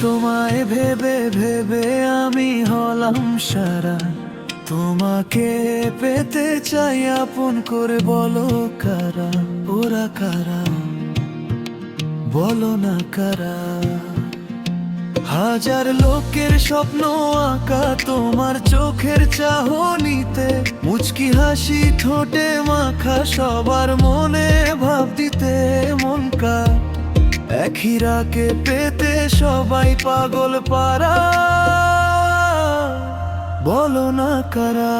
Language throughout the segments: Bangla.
তোমায় ভেবে ভেবে আমি হলাম সারা, তোমাকে পেতে চাই আপন করে। বলো কারা ওরা, কারা বলো না কারা। হাজার লোকের স্বপ্ন আঁকা তোমার চোখের চাহনিতে, মুচকি হাসি ঠোঁটে মাখা সবার মনে ভাব দিতে। মন কা এক হীরাকে পেতে সবাই পাগল পারা, বলো না কারা।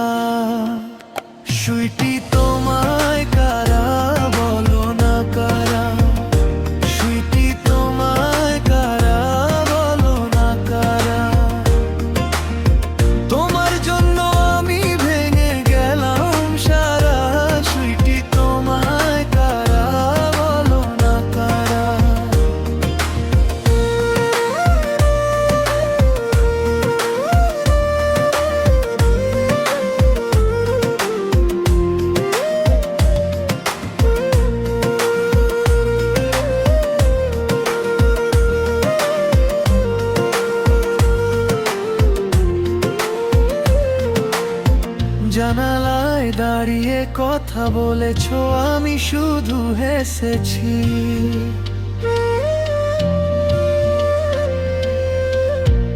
সুইটি তোমায় কারা, বলো না কারা। সুইটি তোমায় কারা, বলো না কারা। তোমার জন্য আমি ভেঙে গেলাম সারা, সুইটি তোমায় কারা, বলো না কারা। জানালায় দাঁড়িয়ে কথা বলেছো, আমি শুধু হেসেছি।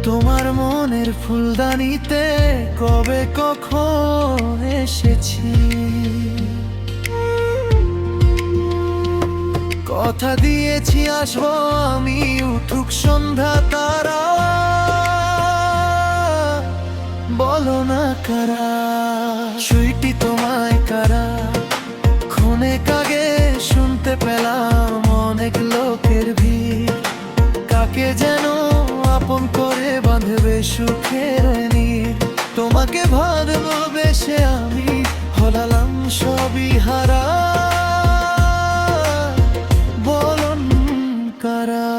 তোমার মনের ফুলদানিতে কবে কখন এসেছি। কথা দিয়েছি আসবো আমি, উঠুক সন্ধ্যা তারা, বলো না কারা। সুইটি তোমায় কারা, ক্ষণেক আগে শুনতে পেলাম অনেক লোকের ভিড়। কাকে যেন আপন করে বাঁধবে সুখের নীড়। তোমাকে ভালোবেসে আমি হলাম সবই হারা, বলুন কারা।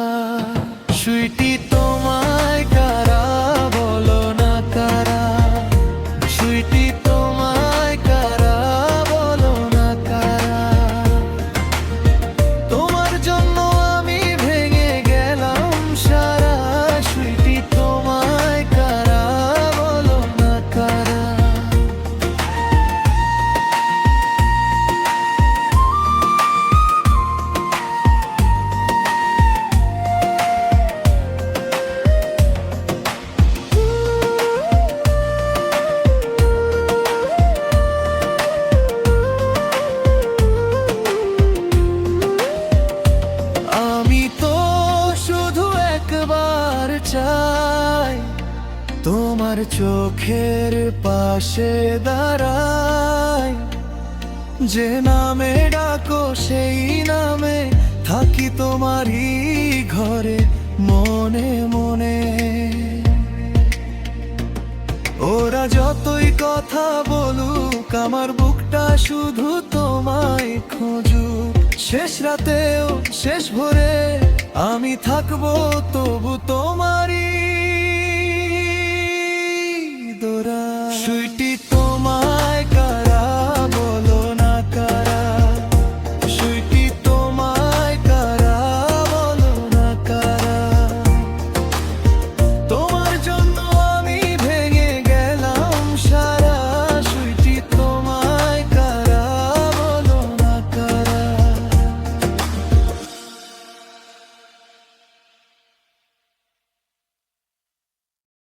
সুইটি তোমায় কারা, বলো না কারা। সুইটি তোমায় কারা, বলো না কারা। তোমার জন্য আমি ভেঙে গেলাম সারা, সুইটি তোমায় কারা, বলো না কারা। আমি তো শুধু একবার চাই তোমার চোখের পাশে দাঁড়াই। যে নামে ডাকো সেই নামে থাকি তোমারই ঘরে মনে মনে। ওরা যতই কথা বলুক আমার বুকটা শুধু তোমায় খোঁজুক। শেষ রাতেও শেষ ভোরে আমি থাকবো তবু তোমারই